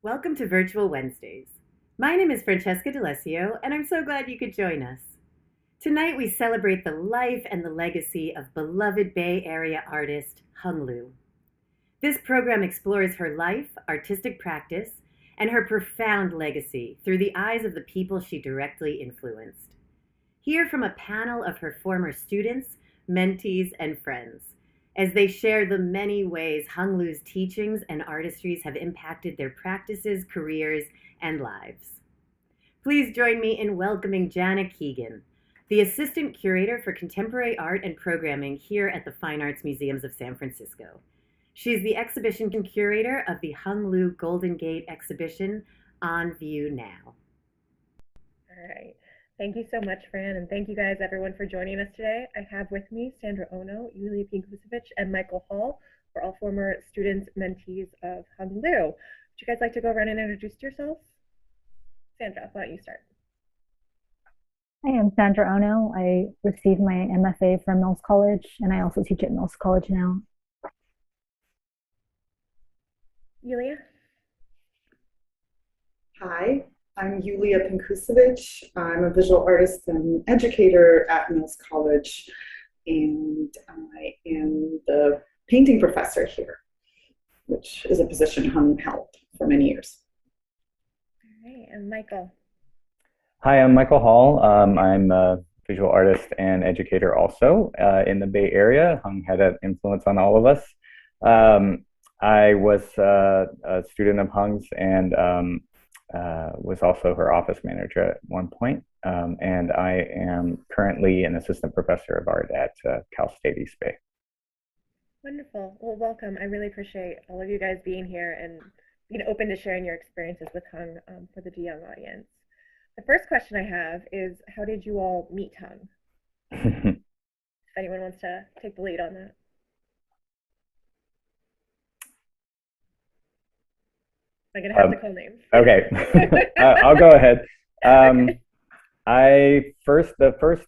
Welcome to Virtual Wednesdays. My name is Francesca D'Alessio, and I'm so glad you could join us. Tonight we celebrate the life and the legacy of beloved Bay Area artist Hung Liu. This program explores her life, artistic practice, and her profound legacy through the eyes of the people she directly influenced. Hear from a panel of her former students, mentees, and friends as they share the many ways Hung Liu's teachings and artistries have impacted their practices, careers, and lives. Please join me in welcoming Jana Keegan, the Assistant Curator for Contemporary Art and Programming here at the Fine Arts Museums of San Francisco. She's the exhibition curator of the Hung Liu Golden Gate exhibition, On View Now. All right. Thank you so much, Fran, and thank you guys, everyone, for joining us today. I have with me Sandra Ono, Yulia Pinkusevich, and Michael Hall. We're all former students, mentees of Hung Liu. Would you guys like to go around and introduce yourselves? Sandra, why don't you start? I am Sandra Ono. I received my MFA from Mills College, and I also teach at Mills College now. Yulia? Hi, I'm Yulia Pinkusevich. I'm a visual artist and educator at Mills College, and I am the painting professor here, which is a position Hung held for many years. All right, and Michael? Hi, I'm Michael Hall. I'm a visual artist and educator also in the Bay Area. Hung had an influence on all of us. I was a student of Hung's and was also her office manager at one point. And I am currently an assistant professor of art at Cal State East Bay. Wonderful. Well, welcome. I really appreciate all of you guys being here and being open to sharing your experiences with Hung for the DeYoung audience. The first question I have is, how did you all meet Hung? If anyone wants to take the lead on that. I'm gonna have to call names. Okay, I'll go ahead. The first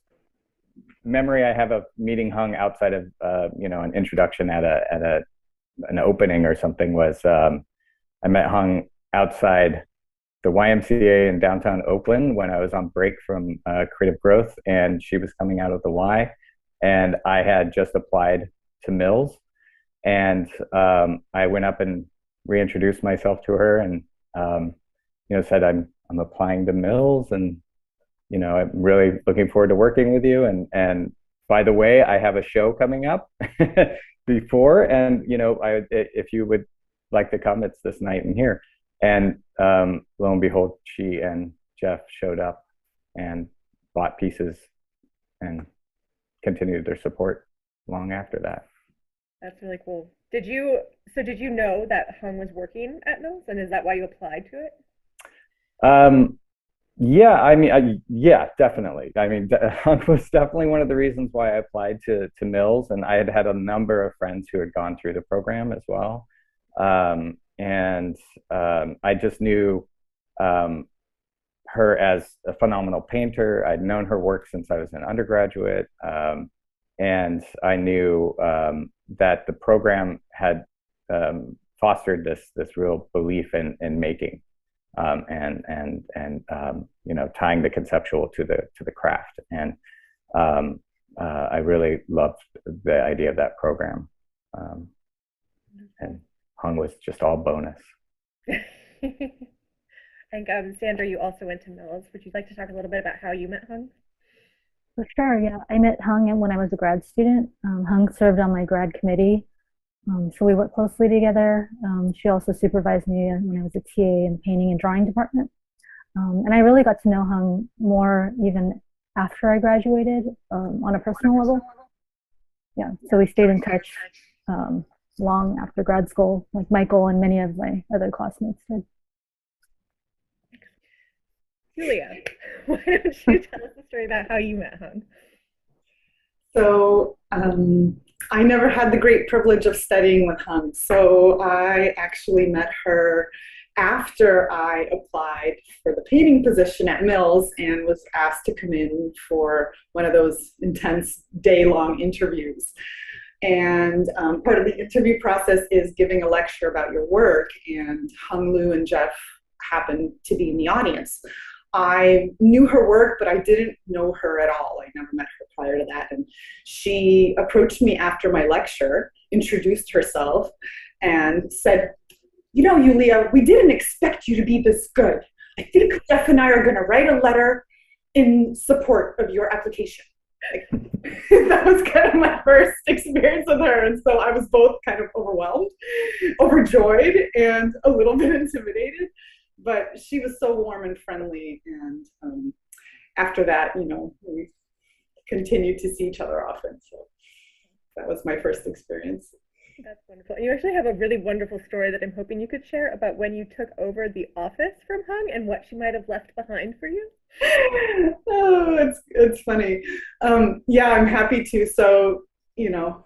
memory I have of meeting Hung outside of an introduction at an opening or something was I met Hung outside the YMCA in downtown Oakland when I was on break from Creative Growth, and she was coming out of the Y, and I had just applied to Mills, and I went up and reintroduced myself to her, and said I'm applying to Mills, and I'm really looking forward to working with you, and by the way, I have a show coming up before, and if you would like to come, it's this night in here. And lo and behold, she and Jeff showed up and bought pieces and continued their support long after that. That's really cool. Did you know that Hung was working at Mills, and is that why you applied to it? Yeah, definitely. Hung was definitely one of the reasons why I applied to Mills, and I had a number of friends who had gone through the program as well. I just knew her as a phenomenal painter. I'd known her work since I was an undergraduate, and I knew that the program had fostered this real belief in making, and tying the conceptual to the craft. And I really loved the idea of that program. And Hung was just all bonus. And Sandra, you also went to Mills. Would you like to talk a little bit about how you met Hung? For sure, yeah. I met Hung when I was a grad student. Hung served on my grad committee, so we worked closely together. She also supervised me when I was a TA in the painting and drawing department. And I really got to know Hung more even after I graduated on a personal level. Yeah, so we stayed in touch long after grad school, like Michael and many of my other classmates did. Julia, why don't you tell us the story about how you met Hung? So I never had the great privilege of studying with Hung, so I actually met her after I applied for the painting position at Mills and was asked to come in for one of those intense day-long interviews. And part of the interview process is giving a lecture about your work, and Hung Liu and Jeff happened to be in the audience. I knew her work, but I didn't know her at all. I never met her prior to that. And she approached me after my lecture, introduced herself, and said, you know, Yulia, we didn't expect you to be this good. I think Jeff and I are going to write a letter in support of your application. Like, that was kind of my first experience with her. And so I was both kind of overwhelmed, overjoyed, and a little bit intimidated. But she was so warm and friendly. And after that, you know, we continued to see each other often. So that was my first experience. That's wonderful. You actually have a really wonderful story that I'm hoping you could share about when you took over the office from Hung and what she might have left behind for you. Oh, it's funny. Yeah, I'm happy to. So, you know,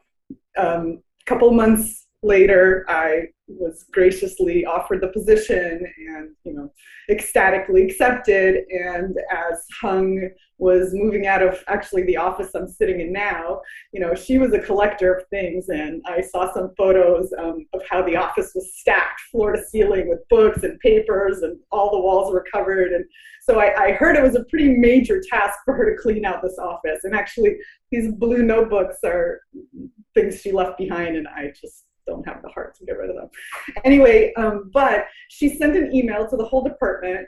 couple months later, I was graciously offered the position and, you know, ecstatically accepted. And as Hung was moving out of actually the office I'm sitting in now, you know, she was a collector of things. And I saw some photos of how the office was stacked floor to ceiling with books and papers, and all the walls were covered. And so I heard it was a pretty major task for her to clean out this office. And actually, these blue notebooks are things she left behind, and I just don't have the heart to get rid of them. Anyway, but she sent an email to the whole department,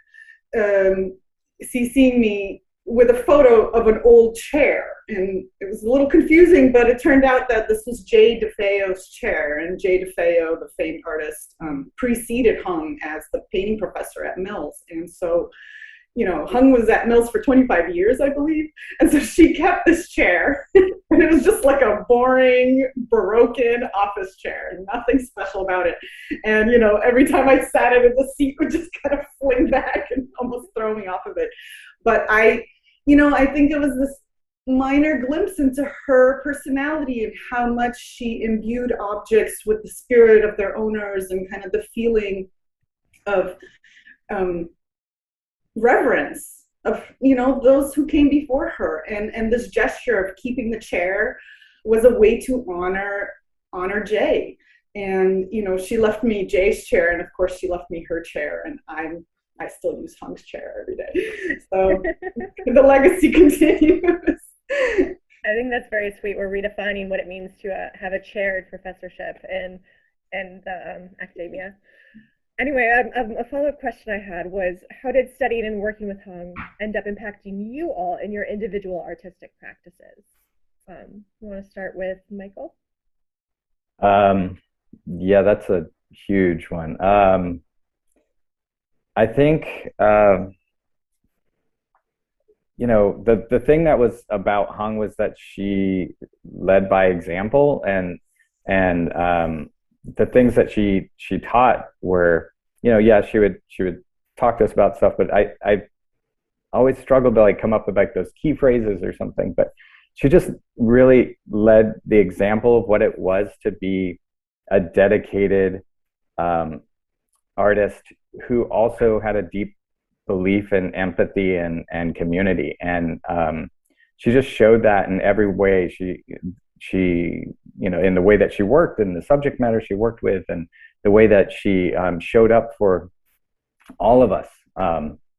CCing me with a photo of an old chair. And it was a little confusing, but it turned out that this was Jay DeFeo's chair. And Jay DeFeo, the famed artist, preceded Hung as the painting professor at Mills. And so, you know, Hung was at Mills for 25 years, I believe. And so she kept this chair. And it was just like a boring, Baroque office chair, nothing special about it. And, you know, every time I sat in it, the seat would just kind of fling back and almost throw me off of it. But I think it was this minor glimpse into her personality and how much she imbued objects with the spirit of their owners and kind of the feeling of reverence of, you know, those who came before her. And this gesture of keeping the chair was a way to honor Jay. And, you know, she left me Jay's chair, and of course she left me her chair, and I still use Hung's chair every day. So the legacy continues. I think that's very sweet. We're redefining what it means to have a chaired professorship in academia. Anyway, a follow-up question I had was, how did studying and working with Hung end up impacting you all in your individual artistic practices? You want to start with Michael? Yeah, that's a huge one. I think, you know, the thing that was about Hung was that she led by example, and the things that she taught were, you know, yeah, she would talk to us about stuff, but I always struggled to like come up with like those key phrases or something. But she just really led the example of what it was to be a dedicated artist who also had a deep belief in empathy and community. And she just showed that in every way. She, you know, in the way that she worked, in the subject matter she worked with, and the way that she showed up for all of us,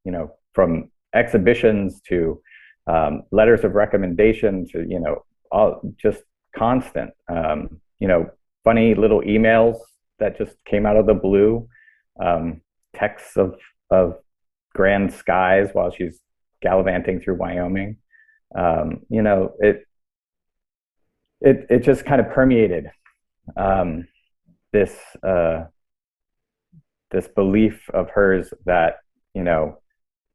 you know, from exhibitions to letters of recommendation to, you know, all just constant, you know, funny little emails that just came out of the blue, texts of grand skies while she's gallivanting through Wyoming. You know, it just kind of permeated this belief of hers that, you know,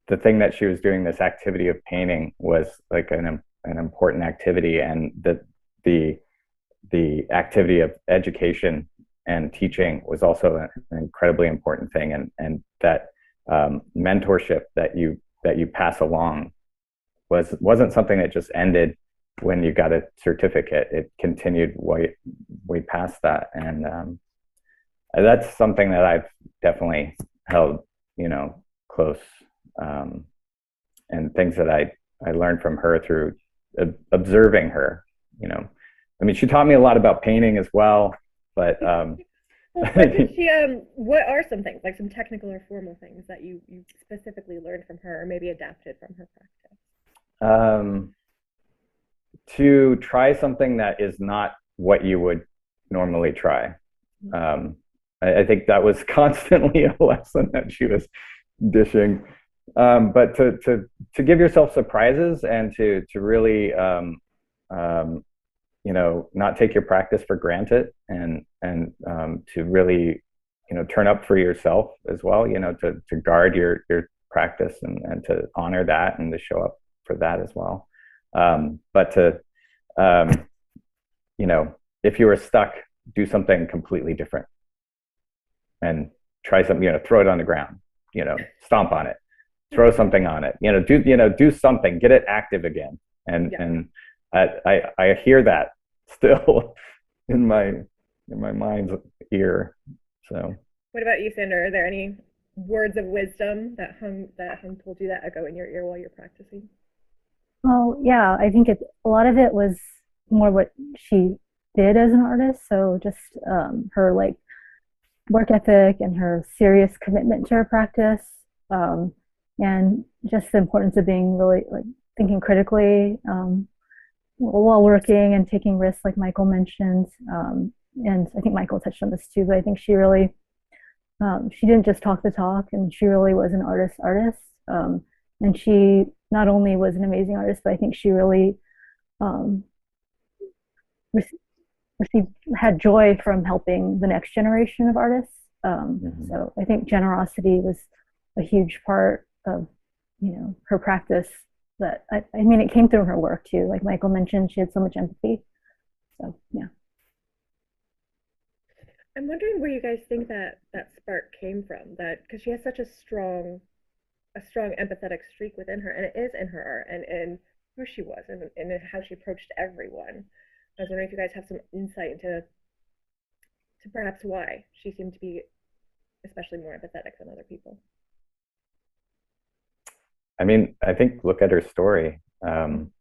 the thing that she was doing, this activity of painting, was like an important activity, and that the activity of education and teaching was also an incredibly important thing, and that mentorship that you pass along wasn't something that just ended when you got a certificate. It continued way past that, and that's something that I've definitely held, you know, close, and things that I learned from her through observing her, you know, I mean, she taught me a lot about painting as well, but Well, what did she, what are some things, like some technical or formal things that you specifically learned from her or maybe adapted from her practice? To try something that is not what you would normally try. I think that was constantly a lesson that she was dishing. But to give yourself surprises and to really you know, not take your practice for granted, and to really, you know, turn up for yourself as well, you know, to guard your practice, and to honor that, and to show up for that as well. But to you know, if you were stuck, do something completely different and try something, you know, throw it on the ground, you know, stomp on it, throw something on it, you know, do something, get it active again. And I hear that still in my mind's ear. So what about you, Sandra? Are there any words of wisdom that Hung told you that echo in your ear while you're practicing? Well, yeah, I think a lot of it was more what she did as an artist. So just her like work ethic and her serious commitment to her practice, and just the importance of being really like thinking critically while working and taking risks, like Michael mentioned. And I think Michael touched on this too, but I think she really she didn't just talk the talk, and she really was an artist. And she not only was an amazing artist, but I think she really had joy from helping the next generation of artists. So I think generosity was a huge part of, you know, her practice. That I mean, it came through her work too. Like Michael mentioned, she had so much empathy. So yeah. I'm wondering where you guys think that spark came from. That because she has such a strong empathetic streak within her, and it is in her art and in who she was, and how she approached everyone. I was wondering if you guys have some insight into perhaps why she seemed to be especially more empathetic than other people. I mean, I think look at her story, and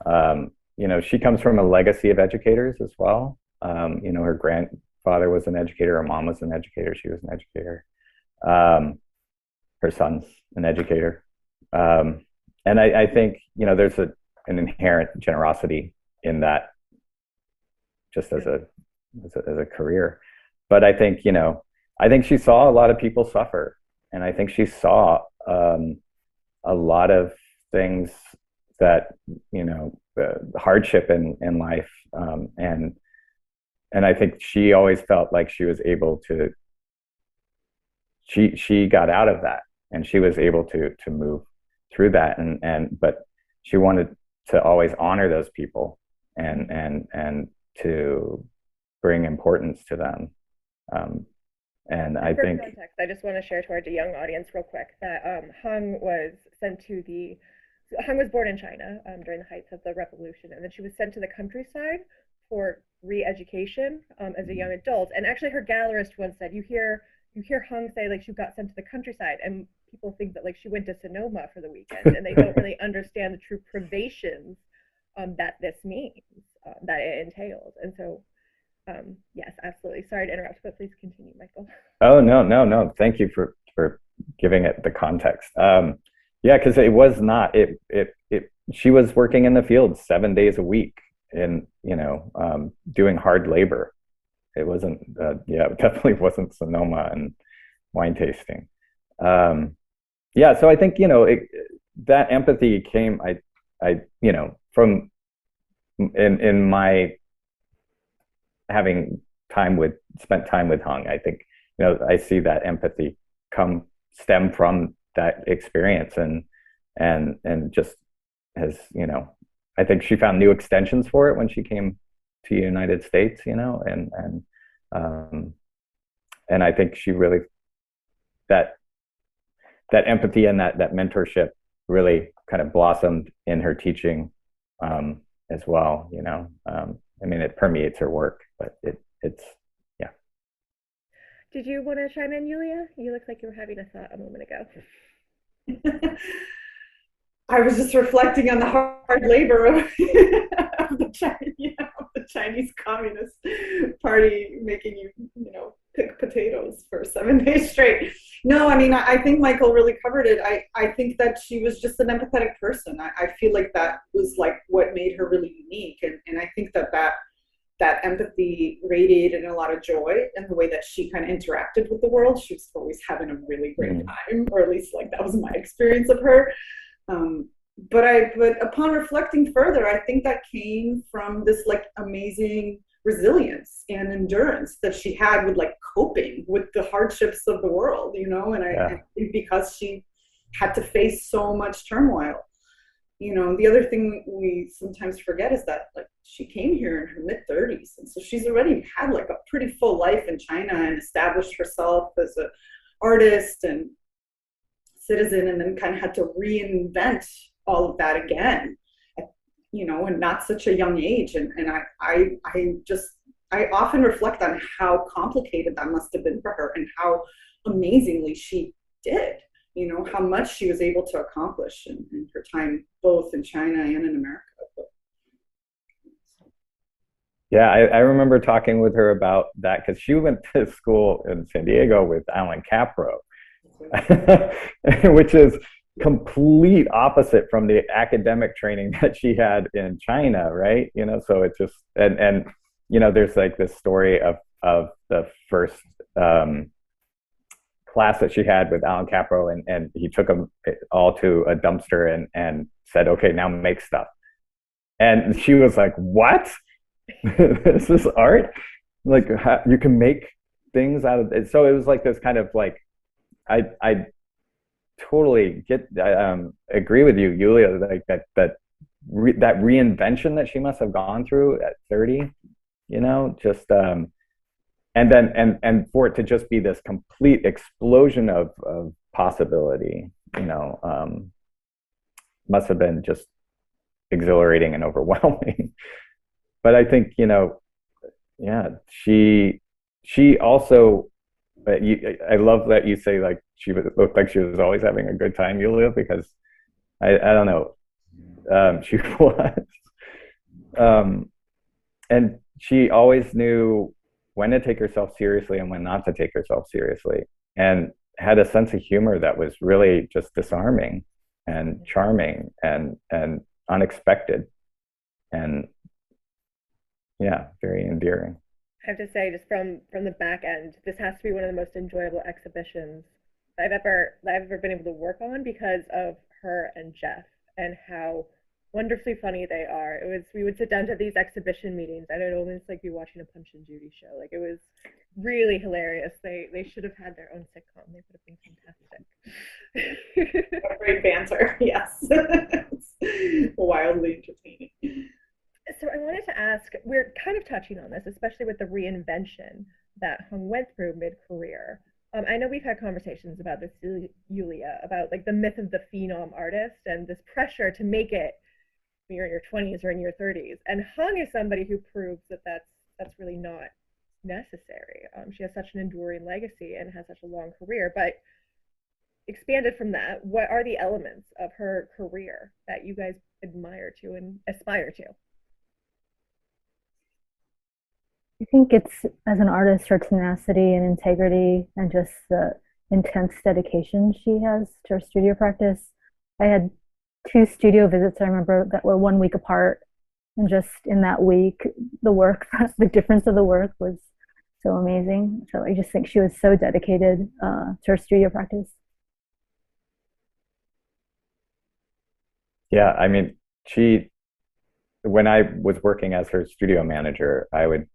you know, she comes from a legacy of educators as well. You know, her grandfather was an educator, her mom was an educator, she was an educator. Her son's an educator, and I think, you know, there's an inherent generosity in that, just as a career. But I think, you know, I think she saw a lot of people suffer, and I think she saw a lot of things that, you know, hardship in life, and I think she always felt like she was able to. She got out of that, and she was able to move through that, but she wanted to always honor those people, and to bring importance to them. And I think, for context, I just want to share to our young audience real quick that Hung was born in China during the heights of the revolution, and then she was sent to the countryside for re-education as a young adult. And actually, her gallerist once said, you hear Hung say like she got sent to the countryside, and people think that like she went to Sonoma for the weekend, and they don't really understand the true privations that this means, that it entails. And so, yes, absolutely. Sorry to interrupt, but please continue, Michael. Oh, no. Thank you for giving it the context. Yeah, because it was not, she was working in the field 7 days a week, in, you know, doing hard labor. It wasn't, it definitely wasn't Sonoma and wine tasting. Yeah, so I think, you know, that empathy came, you know, from in my having spent time with Hung. I think, you know, I see that empathy stem from that experience, and just has, you know, I think she found new extensions for it when she came to the United States, you know, and I think she really, that empathy and that mentorship really kind of blossomed in her teaching as well, you know. I mean, it permeates her work, but it's yeah. Did you want to chime in, Yulia? You look like you were having a thought a moment ago. I was just reflecting on the hard labor of of the Chinese Communist Party making you pick potatoes for 7 days straight. No, I mean, I think Michael really covered it. I think that she was just an empathetic person. I feel like that was like what made her really unique. And I think that empathy radiated a lot of joy in the way that she kind of interacted with the world. She was always having a really great time, or at least like that was my experience of her. But upon reflecting further, I think that came from this like amazing resilience and endurance that she had with like coping with the hardships of the world, and I think because she had to face so much turmoil. The other thing we sometimes forget is that like she came here in her mid-30s, and so she's already had like a pretty full life in China and established herself as an artist and citizen, and then kind of had to reinvent all of that again, and not such a young age. And I often reflect on how complicated that must have been for her and how amazingly she did. How much she was able to accomplish in her time, both in China and in America. Yeah, I remember talking with her about that because she went to school in San Diego with Alan Capro, which is complete opposite from the academic training that she had in China, right? So it's just, and there's like this story of the first class that she had with Alan Capro, and he took them all to a dumpster and said, okay, now make stuff. And she was like, what? This is art? Like, you can make things out of it. So it was like this kind of like, I totally agree with you, Julia, like that reinvention that she must have gone through at 30, just and then and for it to just be this complete explosion of possibility, must have been just exhilarating and overwhelming. But I think, she also, I love that you say like she looked like she was always having a good time, Julia, because I don't know, she was, and she always knew when to take herself seriously and when not to take herself seriously, and had a sense of humor that was really just disarming and charming and unexpected, and very endearing. I have to say, just from the back end, this has to be one of the most enjoyable exhibitions I've ever been able to work on because of her and Jeff and how wonderfully funny they are. We would sit down to these exhibition meetings and it'd almost like be watching a Punch and Judy show. Like, it was really hilarious. They should have had their own sitcom. They would have been fantastic. Great banter, yes. Wildly entertaining. So I wanted to ask, we're kind of touching on this, especially with the reinvention that Hung went through mid-career. I know we've had conversations about this, Julia, about like the myth of the phenom artist and this pressure to make it when you're in your 20s or in your 30s. And Hung is somebody who proves that that's really not necessary. She has such an enduring legacy and has such a long career. But expanded from that, what are the elements of her career that you guys admire to and aspire to? I think it's, as an artist, her tenacity and integrity and just the intense dedication she has to her studio practice. I had 2 studio visits, I remember, that were 1 week apart. And just in that week, the difference of the work was so amazing. So I just think she was so dedicated to her studio practice. Yeah, I mean, when I was working as her studio manager, I would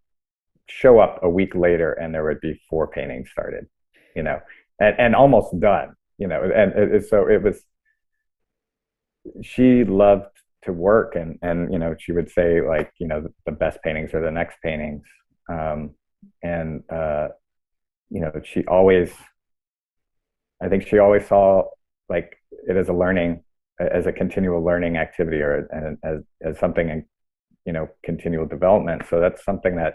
show up a week later and there would be 4 paintings started, and almost done, and so it was, she loved to work, and she would say, like, the best paintings are the next paintings, and I think she always saw like it as a continual learning activity, or as something in continual development. So that's something that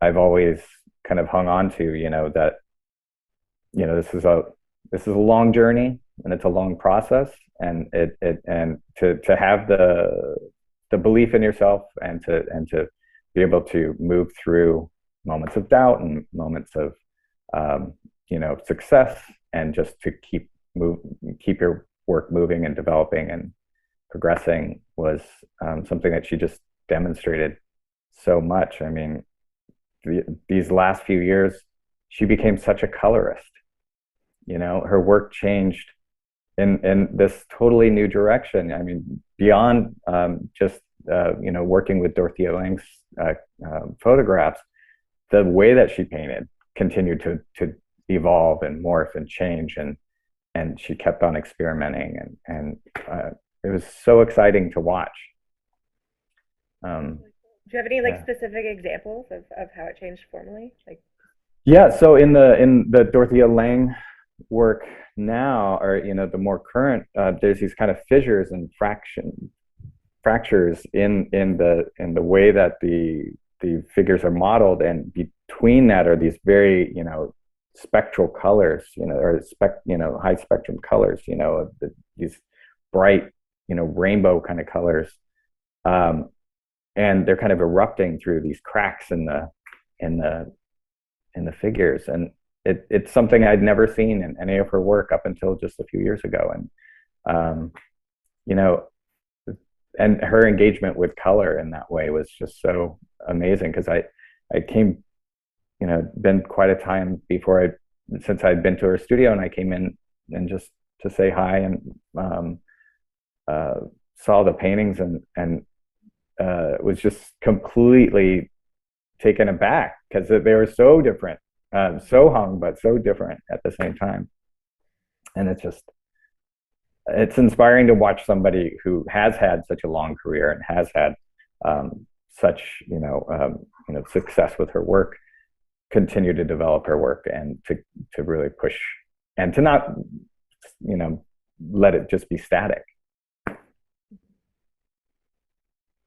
I've always kind of hung on to, that this is a long journey and it's a long process, and to have the the belief in yourself, and to be able to move through moments of doubt and moments of success, and just to keep your work moving and developing and progressing was something that she just demonstrated so much. I mean, these last few years, she became such a colorist. Her work changed in this totally new direction. I mean, beyond just working with Dorothea Lange's photographs, the way that she painted continued to evolve and morph and change, and she kept on experimenting, and it was so exciting to watch. Do you have any specific examples of how it changed formally? Yeah, so in the Dorothea Lange work now, or the more current, there's these kind of fissures and fractures in the way that the figures are modeled, and between that are these very spectral colors, or high spectrum colors, these bright rainbow kind of colors, and they're kind of erupting through these cracks in the figures, and it's something I'd never seen in any of her work up until just a few years ago, and and her engagement with color in that way was just so amazing, because I came, been quite a time since I'd been to her studio, and I came in and just to say hi, and saw the paintings, and was just completely taken aback, because they were so different, so hung, but so different at the same time. And it's inspiring to watch somebody who has had such a long career and has had such success with her work continue to develop her work, and to really push, and to not let it just be static.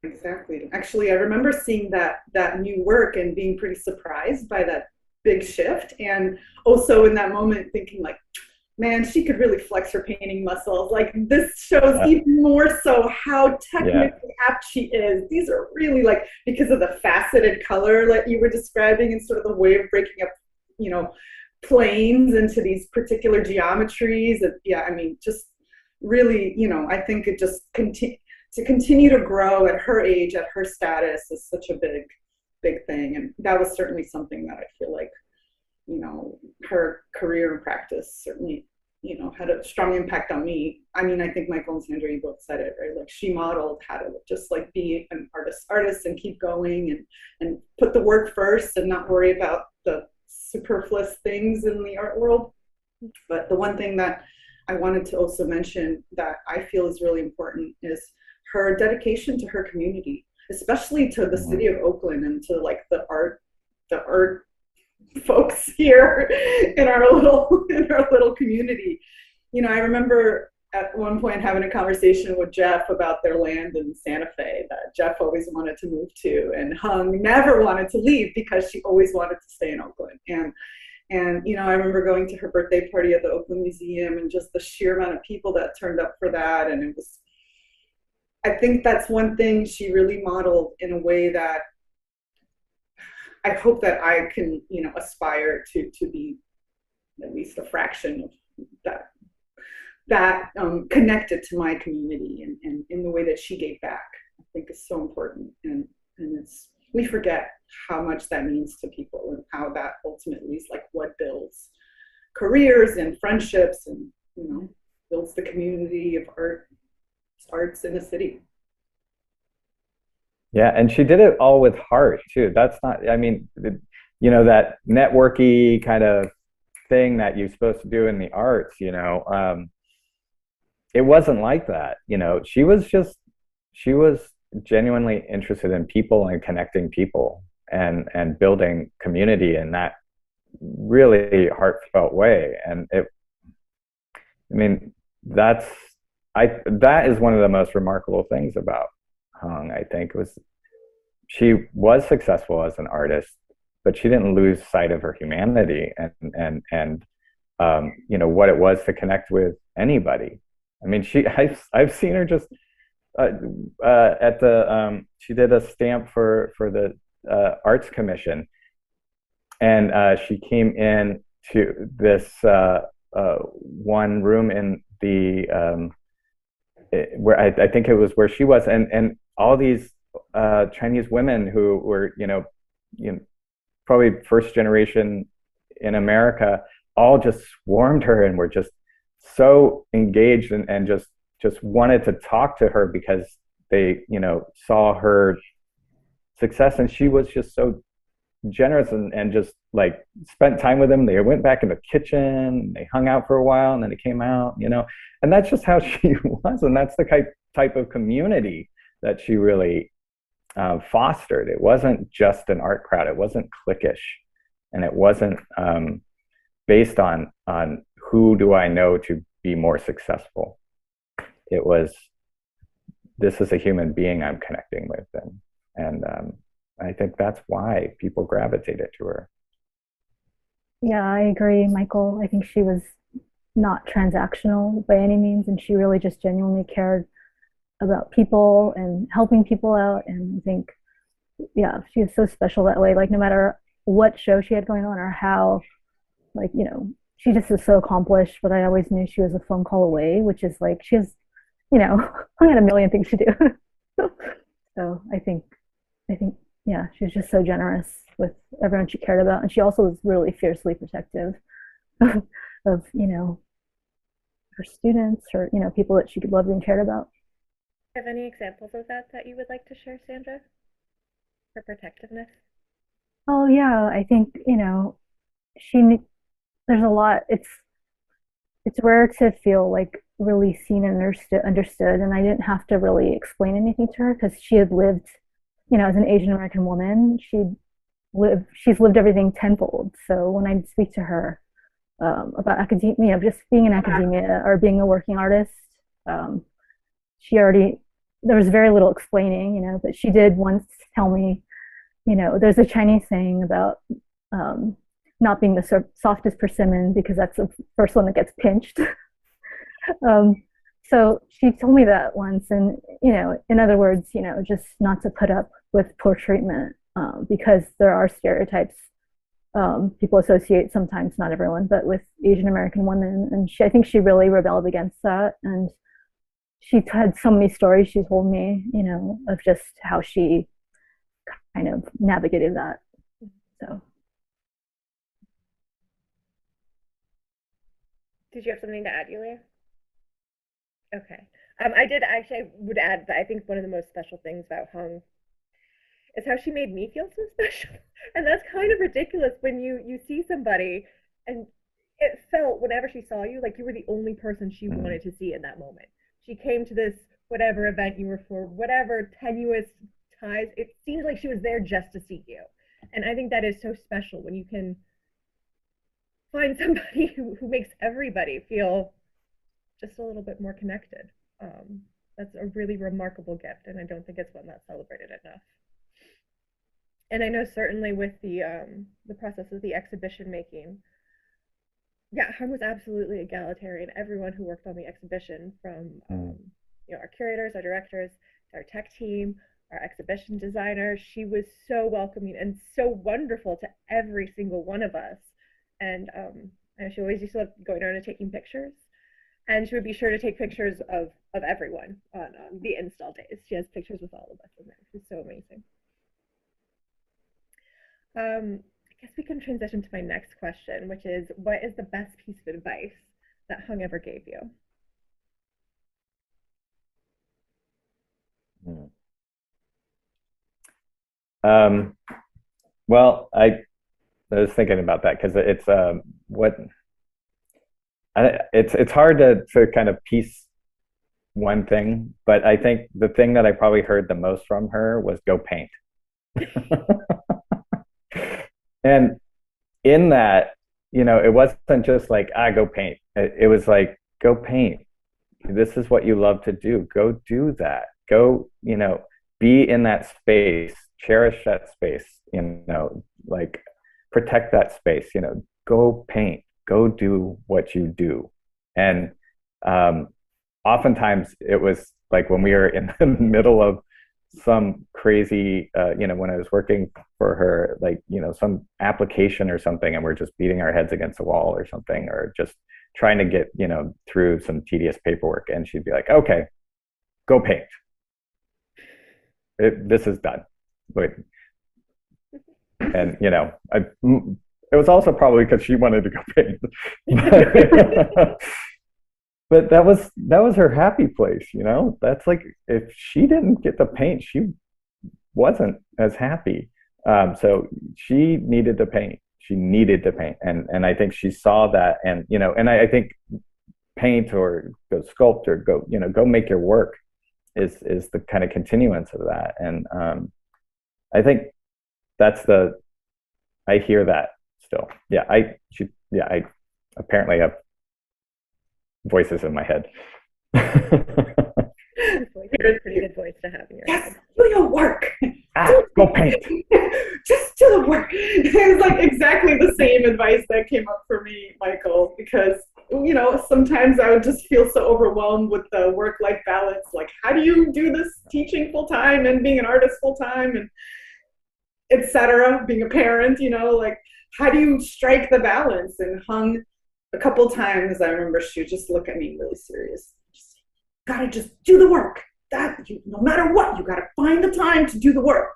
Exactly. Actually, I remember seeing that new work and being pretty surprised by that big shift, and also in that moment thinking like, man, she could really flex her painting muscles. Like, this shows even more so how technically apt she is. These are really, like, because of the faceted color that you were describing, and sort of the way of breaking up, planes into these particular geometries. And I mean, just really, I think it just to continue to grow at her age, at her status, is such a big thing. And that was certainly something that I feel like, her career and practice certainly, had a strong impact on me. I mean, I think Michael and Sandra, you both said it, right? Like, she modeled how to just like be an artist and keep going, and put the work first, and not worry about the superfluous things in the art world. But the one thing that I wanted to also mention that I feel is really important is her dedication to her community, especially to the city of Oakland, and to like the art folks here in our little community. I remember at one point having a conversation with Jeff about their land in Santa Fe that Jeff always wanted to move to, and Hung never wanted to leave because she always wanted to stay in Oakland. And I remember going to her birthday party at the Oakland Museum, and just the sheer amount of people that turned up for that. And I think that's one thing she really modeled in a way that I hope that I can, aspire to be at least a fraction of that connected to my community, and in the way that she gave back, I think is so important. And we forget how much that means to people, and how that ultimately is like what builds careers and friendships, and builds the community of arts in a city. Yeah, and she did it all with heart too. That's not, I mean, that networky kind of thing that you're supposed to do in the arts, it wasn't like that. She was genuinely interested in people and connecting people, and building community in that really heartfelt way. And that is one of the most remarkable things about Hung, I think, she was successful as an artist, but she didn't lose sight of her humanity, and what it was to connect with anybody. I mean, I've seen her just at the she did a stamp for the Arts Commission, and she came in to this one room in the where I think it was where she was, and all these Chinese women who were probably first generation in America all just swarmed her and were just so engaged and just wanted to talk to her because they saw her success, and she was just so generous and just like spent time with them. They went back in the kitchen, they hung out for a while, and then they came out, and that's just how she was, and that's the type of community that she really fostered. It wasn't just an art crowd, it wasn't cliquish, and it wasn't based on who do I know to be more successful. It was, this is a human being I'm connecting with, and I think that's why people gravitated to her. Yeah, I agree, Michael. I think she was not transactional by any means, and she really just genuinely cared about people and helping people out. And I think, yeah, she was so special that way. Like, no matter what show she had going on or how, like, she just is so accomplished, but I always knew she was a phone call away, which is like, she has, hung on a million things to do. So I think, yeah, she was just so generous with everyone she cared about. And she also was really fiercely protective of, her students, or, people that she loved and cared about. Do you have any examples of that you would like to share, Sandra, for protectiveness? Oh, yeah, I think, there's a lot. It's rare to feel like really seen and understood. And I didn't have to really explain anything to her because she had lived, as an Asian American woman, she's lived everything tenfold. So when I speak to her about academia, just being in academia or being a working artist, there was very little explaining, but she did once tell me, there's a Chinese saying about not being the softest persimmon because that's the first one that gets pinched. So she told me that once, and in other words, just not to put up with poor treatment because there are stereotypes people associate, sometimes, not everyone, but with Asian American women. And I think she really rebelled against that. And she had so many stories she told me, of just how she kind of navigated that. So. Did you have something to add, Yulia? Okay. I would add that I think one of the most special things about Hung is how she made me feel so special. And that's kind of ridiculous when you see somebody and it felt, whenever she saw you, like you were the only person she wanted to see in that moment. She came to this whatever event you were for, whatever tenuous ties, it seems like she was there just to see you. And I think that is so special when you can find somebody who makes everybody feel just a little bit more connected. That's a really remarkable gift, and I don't think it's one that's celebrated enough. And I know certainly with the process of the exhibition making, yeah, Hung was absolutely egalitarian. Everyone who worked on the exhibition, from our curators, our directors, our tech team, our exhibition designer, she was so welcoming and so wonderful to every single one of us. And she always used to love going around and taking pictures. And she would be sure to take pictures of everyone on the install days. She has pictures with all of us in there. She's so amazing. I guess we can transition to my next question, which is, what is the best piece of advice that Hung ever gave you? Well, I was thinking about that because it's it's hard to kind of piece one thing, but I think the thing that I probably heard the most from her was go paint. And in that, it wasn't just like, go paint. It was like, go paint. This is what you love to do. Go do that. Go, be in that space, cherish that space, like protect that space, go paint, go do what you do. And oftentimes it was like when we were in the middle of some crazy, when I was working for her, like, some application or something, and we're just beating our heads against the wall or something, or just trying to get, through some tedious paperwork. And she'd be like, okay, go paint. This is done. Wait. And, it was also probably because she wanted to go paint. But that was her happy place, That's like, if she didn't get to paint, she wasn't as happy. So she needed to paint. She needed to paint, and I think she saw that, and and I think paint or go sculpt or go make your work is the kind of continuance of that, and I think I hear that still. I apparently have voices in my head. It's a pretty good voice to have in your head. Do your work. Go paint. Just do the work. It was like exactly the same advice that came up for me, Michael, because sometimes I would just feel so overwhelmed with the work-life balance. Like, how do you do this teaching full-time and being an artist full-time and etc., being a parent, like, how do you strike the balance? And Hung, a couple times, I remember she would just look at me really serious. Gotta just do the work. No matter what, you gotta find the time to do the work.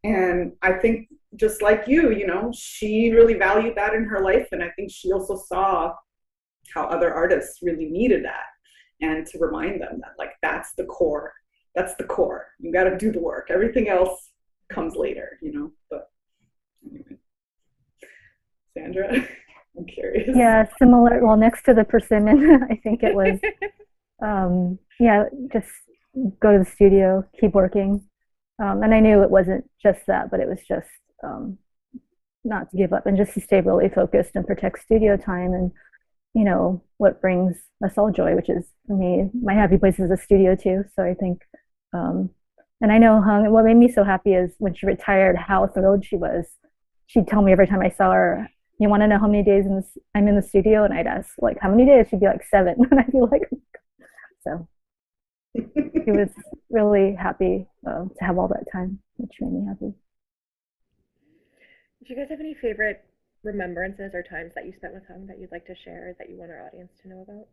And I think just like you, she really valued that in her life. And I think she also saw how other artists really needed that, and to remind them that, like, that's the core. That's the core. You gotta do the work. Everything else comes later, but anyway. Sandra, I'm curious. Yeah, similar. Well, next to the persimmon, I think it was, just go to the studio, keep working. And I knew it wasn't just that, but it was just not to give up and just to stay really focused and protect studio time and, what brings us all joy, which is, for me, my happy place is a studio too. So I think, and I know Hung, what made me so happy is when she retired, how thrilled she was. She'd tell me every time I saw her, you want to know how many days I'm in the studio? And I'd ask, like, how many days? She'd be like, 7. And I'd be like, so she was really happy to have all that time, which made me happy. Do you guys have any favorite remembrances or times that you spent with Hung that you'd like to share, that you want our audience to know about?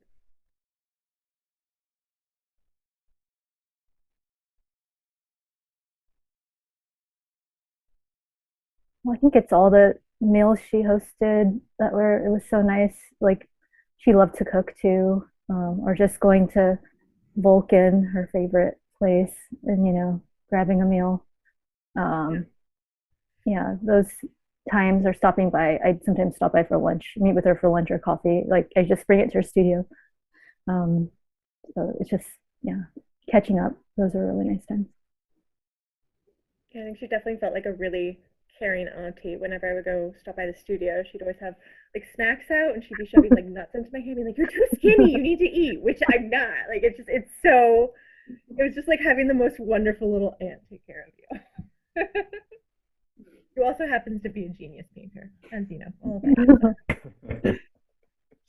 Well, I think it's all the meals she hosted it was so nice. Like, she loved to cook too, or just going to Vulcan, her favorite place, and grabbing a meal. Those times, or stopping by. I'd sometimes stop by for lunch, meet with her for lunch or coffee. Like, I just bring it to her studio. So it's just catching up. Those are really nice times. Yeah, I think she definitely felt like a really caring auntie. Whenever I would go stop by the studio, she'd always have like snacks out, and she'd be shoving like nuts into my hand, being like, "You're too skinny, you need to eat," which I'm not. Like, it was just like having the most wonderful little aunt take care of you. Who also happens to be a genius painter, as you know, all of that.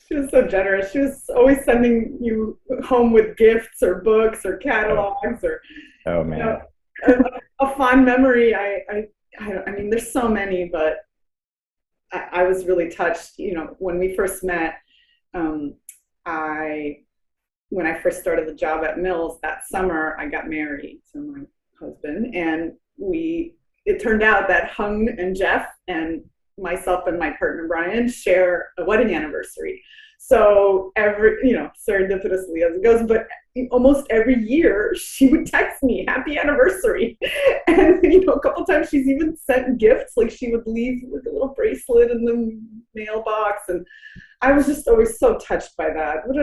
She was so generous. She was always sending you home with gifts or books or catalogs or a fond memory. I mean, there's so many, but I was really touched. When we first met, when I first started the job at Mills that summer, I got married to my husband, and it turned out that Hung and Jeff and myself and my partner Brian share a wedding anniversary. So serendipitously as it goes, but almost every year she would text me happy anniversary. And a couple times she's even sent gifts, like she would leave with a little bracelet in the mailbox, and I was just always so touched by that. What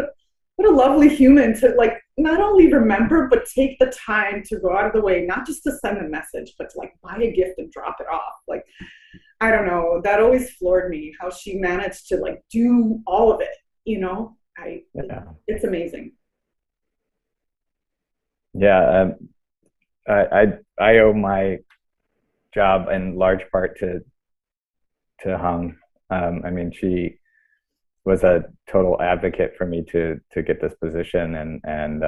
a lovely human to, like, not only remember but take the time to go out of the way, not just to send a message, but to like buy a gift and drop it off. Like, I don't know, that always floored me, how she managed to like do all of it. It's amazing. Yeah, I owe my job in large part to Hung. I mean, she was a total advocate for me to get this position, and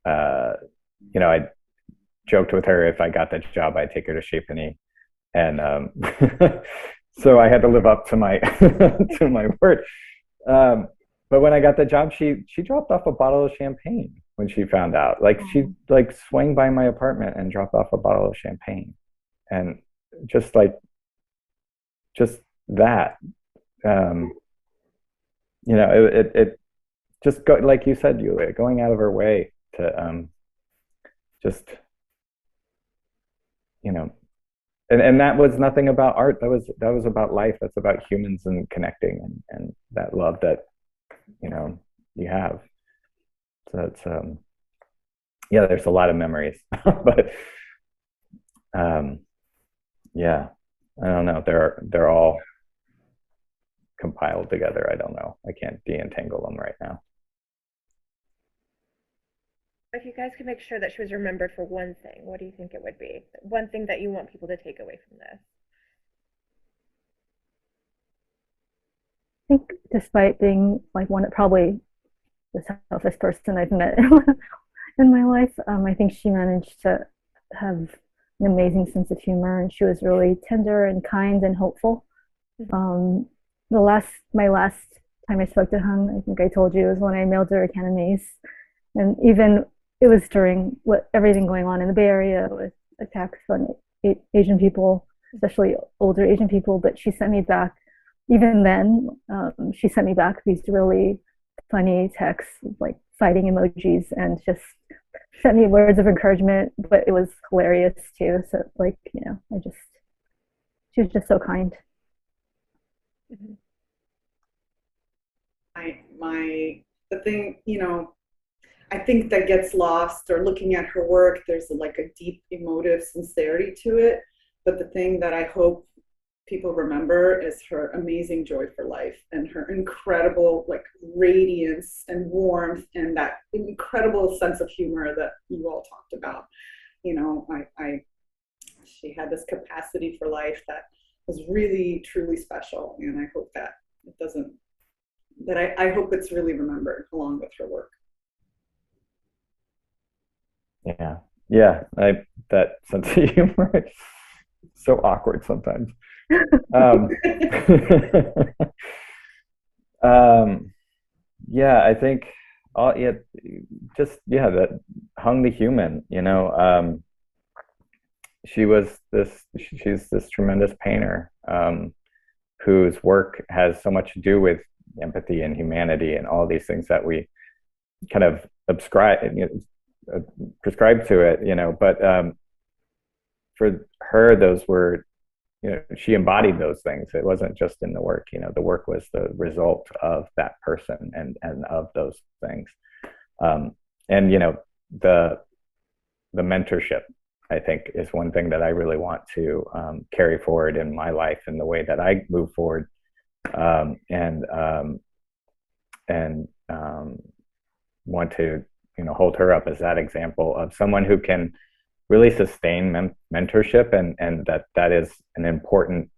you know, I joked with her if I got that job, I'd take her to Chez Panisse. And so I had to live up to my to my word. But when I got the job, she dropped off a bottle of champagne when she found out. Like she like swung by my apartment and dropped off a bottle of champagne, and just that. You know, it just go, like you said, Yulia, going out of her way to just, you know, and that was nothing about art. That was about life. That's about humans and connecting and that love that, you know, you have. So it's yeah, there's a lot of memories, but yeah, I don't know. They're all compiled together. I don't know. I can't de-entangle them right now. If you guys could make sure that she was remembered for one thing, what do you think it would be? One thing that you want people to take away from this? I think despite being like probably the toughest person I've met in my life, I think she managed to have an amazing sense of humor, and she was really tender and kind and hopeful. My last time I spoke to Hung, I think I told you, was when I mailed her a can of mace, and even it was during everything going on in the Bay Area with attacks on Asian people, especially older Asian people. But she sent me back, even then, she sent me back these really funny texts, like fighting emojis, and just sent me words of encouragement. But it was hilarious too. So like, you know, she was just so kind. Mm-hmm. The thing, you know, I think that gets lost, or looking at her work, there's like a deep emotive sincerity to it. But the thing that I hope people remember is her amazing joy for life and her incredible like radiance and warmth and that incredible sense of humor that you all talked about. You know, she had this capacity for life that was really, truly special. And I hope that it doesn't, I hope it's really remembered along with her work. Yeah, that sense of humor is so awkward sometimes. Yeah, I think that Hung the human, you know, she's this tremendous painter whose work has so much to do with empathy and humanity and all these things that we kind of prescribe to it, you know, but for her, those were, you know, she embodied those things. It wasn't just in the work, you know, the work was the result of that person and of those things. And, you know, the mentorship, I think, is one thing that I really want to carry forward in my life and the way that I move forward. And want to, you know, hold her up as that example of someone who can really sustain mentorship, and that is an important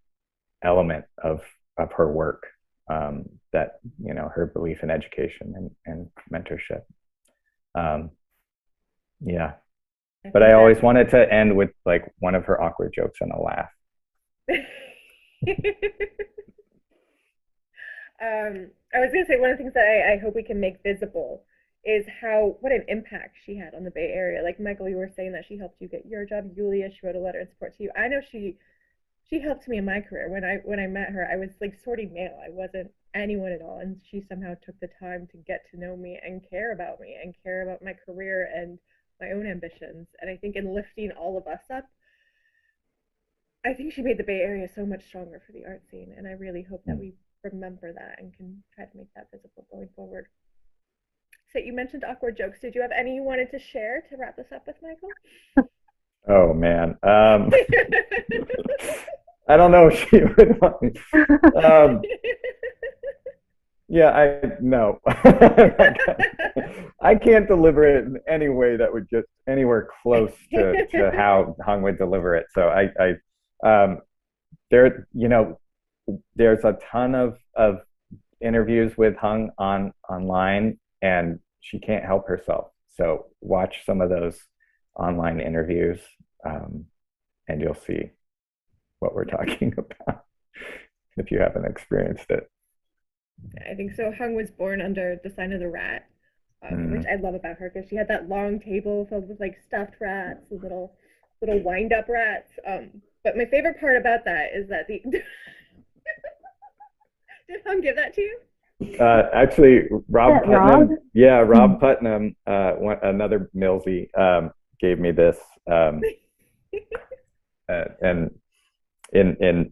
element of her work, that, you know, her belief in education and mentorship. Yeah, but I always wanted to end with like one of her awkward jokes and a laugh. I was going to say, one of the things that I hope we can make visible is what an impact she had on the Bay Area. Like Michael, you were saying that she helped you get your job. Yulia, she wrote a letter in support to you. I know she helped me in my career. When I met her, I was like sorting mail. I wasn't anyone at all, and she somehow took the time to get to know me and care about my career and my own ambitions. And I think in lifting all of us up, I think she made the Bay Area so much stronger for the art scene. And I really hope that we remember that and can try to make that visible going forward. So you mentioned awkward jokes. Did you have any you wanted to share to wrap this up with, Michael? Oh man, I don't know if she would want me. Yeah, no. I can't deliver it in any way that would get anywhere close to how Hung would deliver it. So there, you know, there's a ton of interviews with Hung online, and she can't help herself. So watch some of those online interviews, and you'll see what we're talking about if you haven't experienced it. I think so. Hung was born under the sign of the rat, which I love about her because she had that long table filled with like stuffed rats, little wind up rats. But my favorite part about that is that the did Hung give that to you? Actually, Rob Putnam, Rob? yeah, Rob Putnam, another Millsy, gave me this, and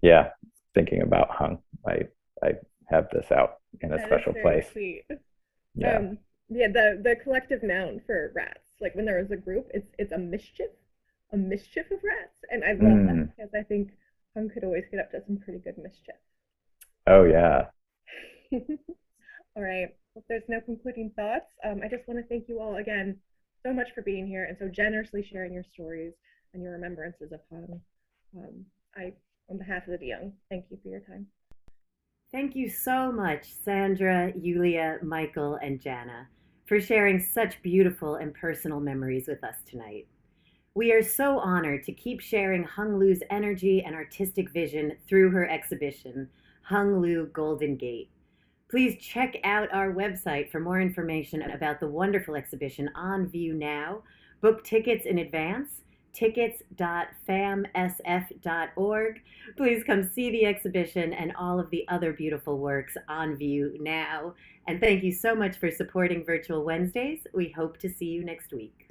yeah, thinking about Hung, I have this out in a special place. Sweet. Yeah. Yeah, the collective noun for rats, like when there is a group, it's a mischief of rats, and I love that because I think Hung could always get up to some pretty good mischief. Oh yeah. All right. If there's no concluding thoughts, I just want to thank you all again so much for being here and so generously sharing your stories and your remembrances of Hung. On behalf of the Young, thank you for your time. Thank you so much, Sandra, Yulia, Michael, and Jana, for sharing such beautiful and personal memories with us tonight. We are so honored to keep sharing Hung Liu's energy and artistic vision through her exhibition, Hung Liu Golden Gate. Please check out our website for more information about the wonderful exhibition on view now. Book tickets in advance, tickets.famsf.org. Please come see the exhibition and all of the other beautiful works on view now. And thank you so much for supporting Virtual Wednesdays. We hope to see you next week.